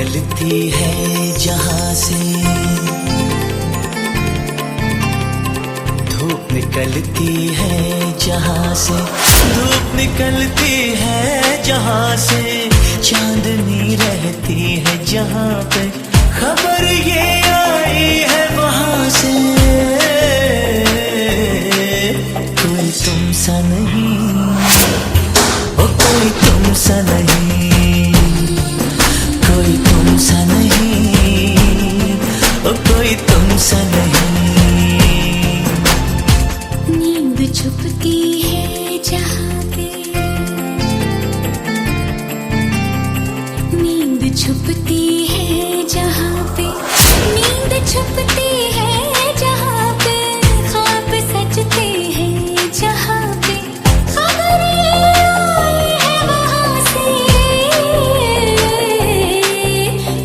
निकलती है जहां से, धूप निकलती है जहां से, धूप निकलती है जहां से, चांदनी रहती है जहां पे, खबर ये आई है वहां से। कोई तुम सा नहीं, ओ कोई तुम सा नहीं, कोई तुम सा नहीं, ओ कोई तुम सा नहीं। नींद छुपती है जहाँ पे, नींद छुपती है जहाँ पे, नींद छुपती है जहाँ पे, ख्वाब सजते हैं जहाँ पे, खबर ये आई है वहाँ से।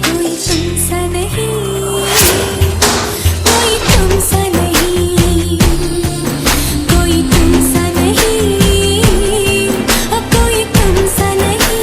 कोई तुम सा नहीं, कोई तुम सा नहीं, कोई तुम सा नहीं, कोई तुम सा नहीं।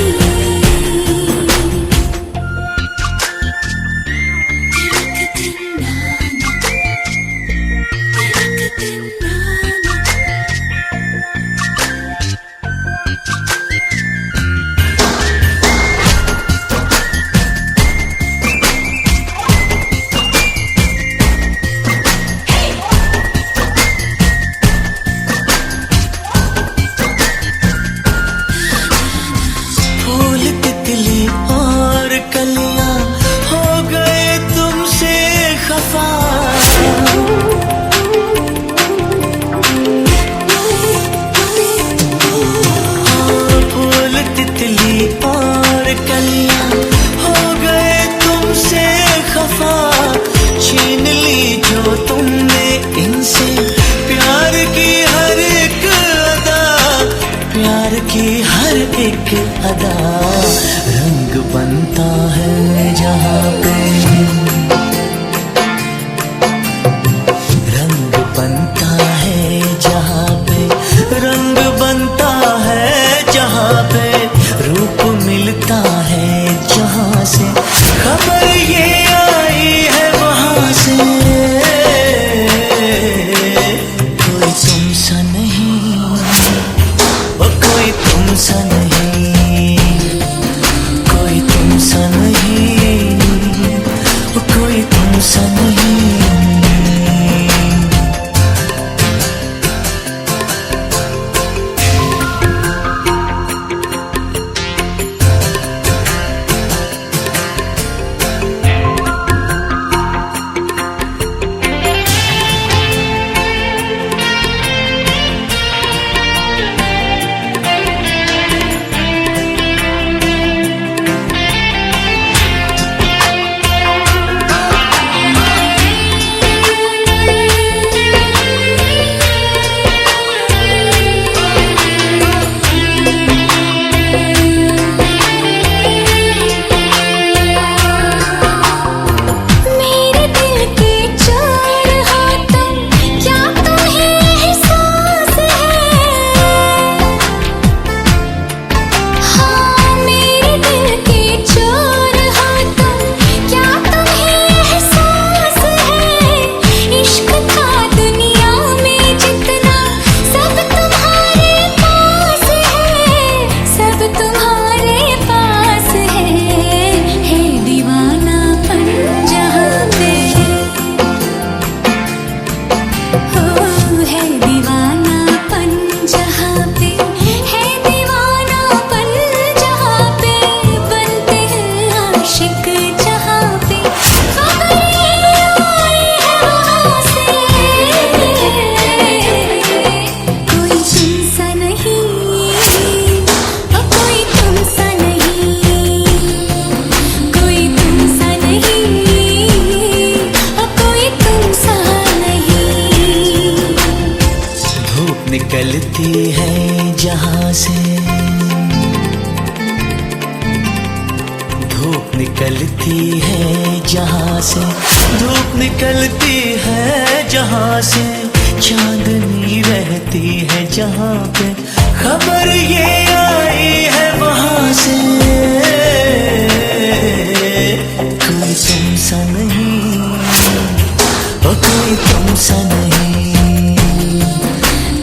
फूल तितली और कलियां हो गए तुमसे खफा, फूल तितली और कलियां हो गए तुमसे खफा, छीन ली जो तुमने इनसे प्यार की हर एक अदा, प्यार की हर एक अदा। रंग बनता है जहाँ पे, रंग बनता है जहाँ पे, रंग बनता है जहाँ पे, रूप मिलता है जहाँ से, खबर ये आई है वहाँ से। कोई तुम सा नहीं, ओ कोई तुम सा नहीं, कोई तुम सा नहीं, ओ कोई तुम सा नहीं। निकलती है जहां से, धूप निकलती है जहां से, धूप निकलती है जहां से, चांदनी रहती है जहां पे, खबर ये आई है वहां से। सा नहीं,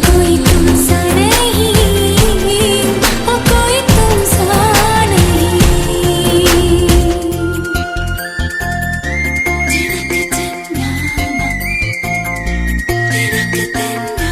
कोई तुम सा नहीं, ओ कोई तुम सा नहीं। तिनक तन्नाना, तिनक तन्नाना।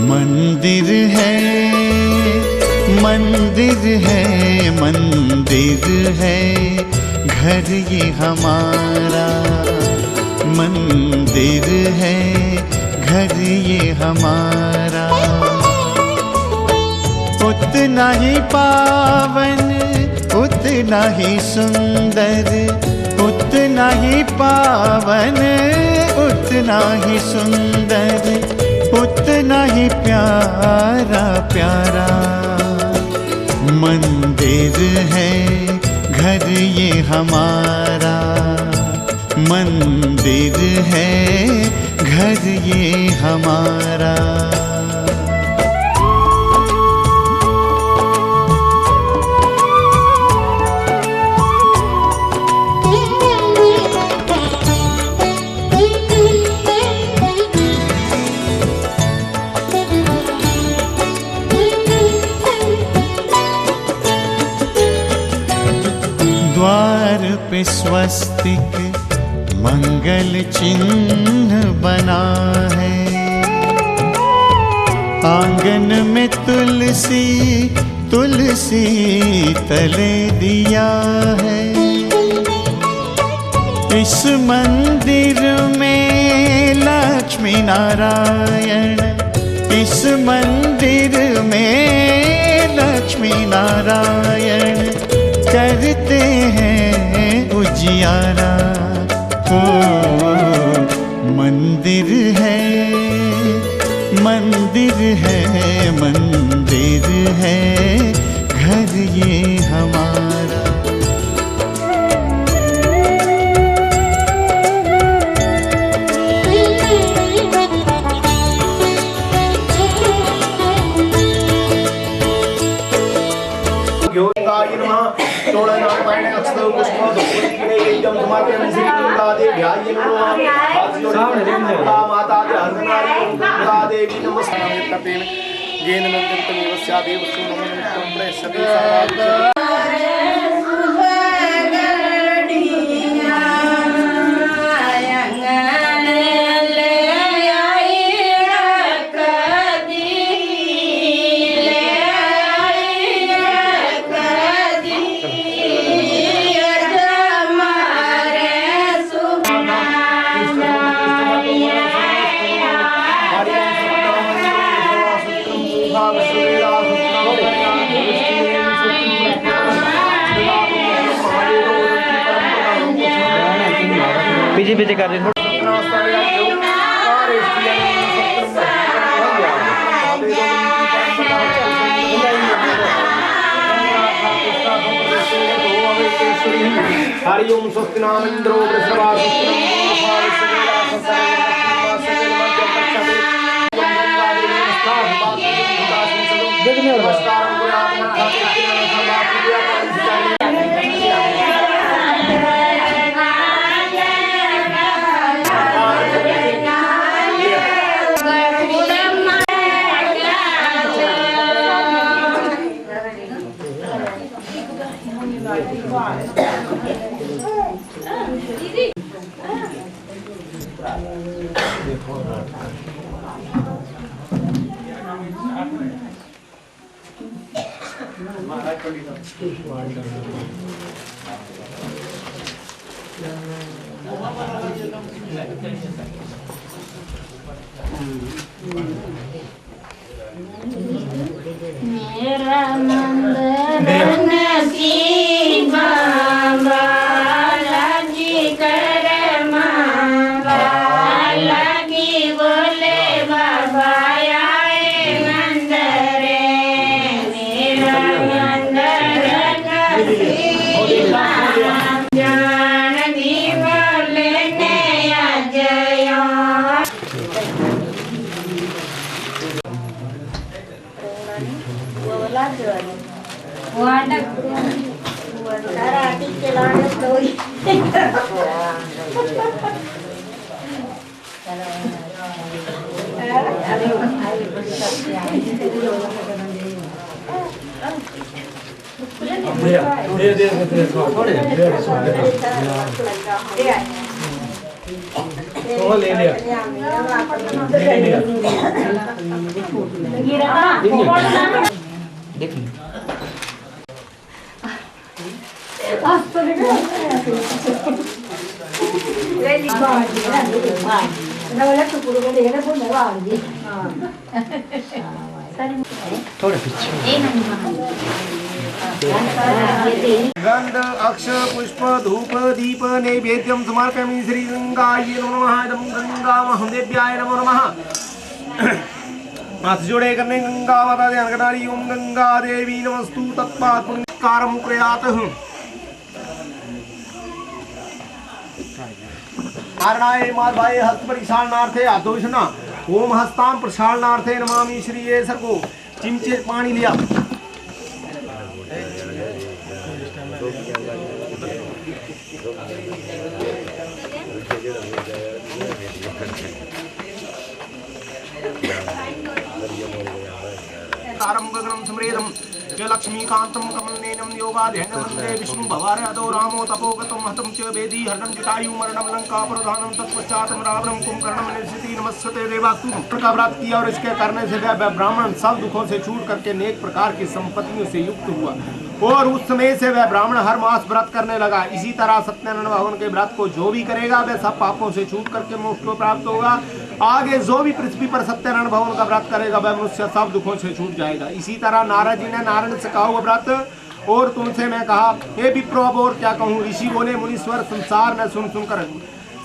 मंदिर है, मंदिर है, मंदिर है घर ये हमारा, मंदिर है घर ये हमारा। उतना ही पावन, उतना ही सुंदर, उतना ही पावन, उतना ही सुंदर, उतना ही प्यारा प्यारा। मंदिर है घर ये हमारा, मंदिर है घर ये हमारा। द्वार पे स्वस्तिक मंगल चिन्ह बना है, आंगन में तुलसी तुलसी तले दिया है। इस मंदिर में लक्ष्मी नारायण, इस मंदिर में लक्ष्मी नारायण करते हैं उजियारा। ओ मंदिर है, मंदिर है, मंदिर है घर ये हमारा। पीछे पीछे कर रहे हरि ओम स्वस्ति नाम इंद्रो मेरा मंदिर नसीब बाबा लगी कर मांगा लगी बोले बाबा आए मंदिर मेरा मंदिर नसीब जान दी बोले नया जया ले लिया थोड़े पीछे गंध अक्ष पुष्प धूप दीप नैवेद्यम समर्पयामि श्री गंगायै नमो नमः इदं गंगामहं देव्याय नमो नमः हाथ जोड़े करने गंगा माता ध्यान करना ओम गंगा देवी नमस्तु तत्पाद पुण्यकारं कुर्यात् कारणाय माधवाय हस्त परिक्षालनार्थे आदोषणा ओम हस्तां प्रक्षालनार्थे नमामि श्री ये सर्गो चिमचे पानी लिया गगनम समरेदम लक्ष्मीकांतम कमलनेनम योगाध्ययनं वन्दे विष्णु भवारदो रामो तपोगतं महतं च वेदी हरणं जटायु मरणं लंकापरोधानं तत्पश्चातं रावणं कुंभकर्णं निश्चिति नमस्ते देवास्तु का व्रत किया और इसके करने से वह ब्राह्मण सब दुखों से छूट करके अनेक प्रकार की संपत्तियों से युक्त हुआ और उस समय से वह ब्राह्मण हर मास व्रत करने लगा। इसी तरह सत्यनारायण भगवान के व्रत को जो भी करेगा वह सब पापों से छूट करके मोक्ष को प्राप्त होगा। आगे जो भी पृथ्वी पर सत्यनारायण भगवान का व्रत करेगा वह मनुष्य सब दुखों से छूट जाएगा। इसी तरह नारद जी ने नारायण से कहा हुआ व्रत और तुमसे मैं कहा हे विप्रो अब और क्या कहूँ। ऋषि बोले मुनीश्वर संसार ने सुनकर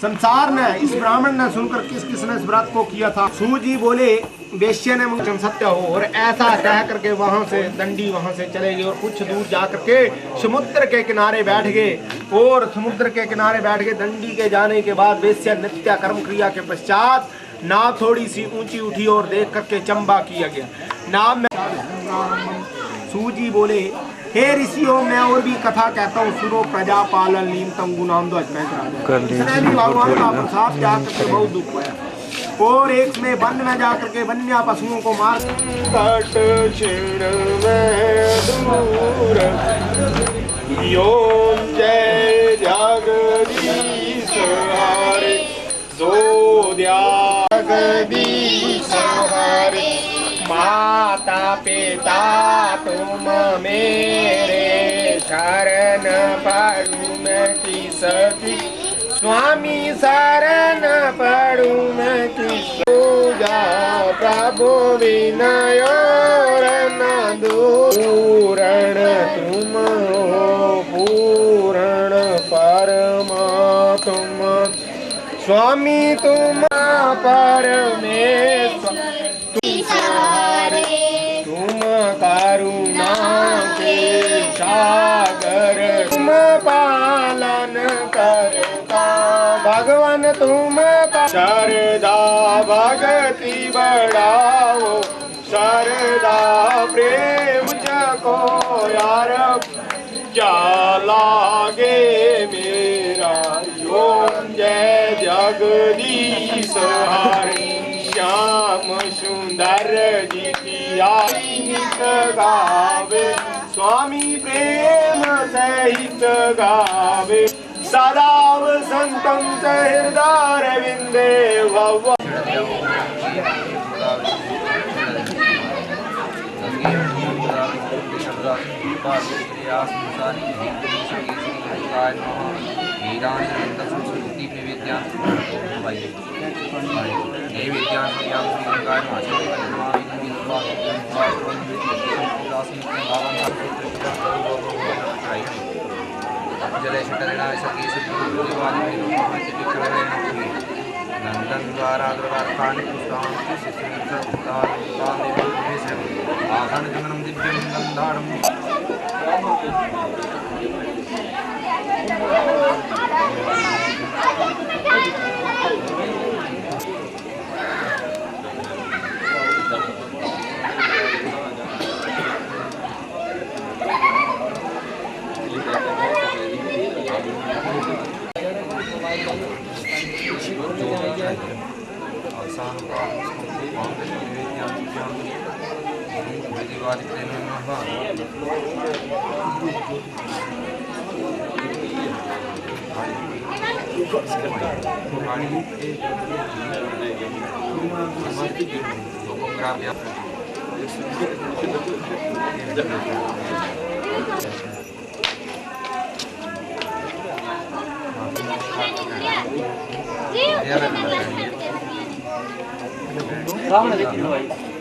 संसार ने इस ब्राह्मण ने सुनकर किस किसने इस व्रत को किया था। सूर्य जी बोले वेश्य ने मुझे सत्य हो और ऐसा कह करके वहां से दंडी वहां से चले गए और कुछ दूर जा करके समुद्र के किनारे बैठ गए और समुद्र के किनारे बैठ गए। दंडी के जाने के बाद वेश्य नित्य कर्म क्रिया के पश्चात नाव थोड़ी सी ऊंची उठी और देख करके चंबा किया गया। नाव में सूजी बोले हे ऋषियों मैं और भी कथा कहता हूँ सुनो प्रजा पालन नीमतम गुणांदो इसने भी भगवान का प्रसाद जाकर के बहुत दुख पाया और एक में वन में जाकर के वन्य पशुओं को मार जय जगदीश हरे जो जगदीश हरे माता पिता तुम मेरे शरण पड़ू मैं किसकी स्वामी शरण पड़ू मैं किस पूजा प्रभु विनय न दूरण तुम हो पूर्ण परमात्मा स्वामी तुम परमेश्वर तुम करुणा के सागर तुम पालन करता भगवान तुम शरदा भक्ति बढ़ाओ शरदा प्रेम जको यार क्या लागे मेरा ओम जय जगदीश हरे श्याम सुंदर जी की नित गावे स्वामी प्रेम सहित गावे सदा संतम हृदय विंदे भव Terima kasih. नंदन द्वारा द्वारकानि पुष्पाणि आभरण जन्म दिव्यं गंधारम सामने देखिए भाई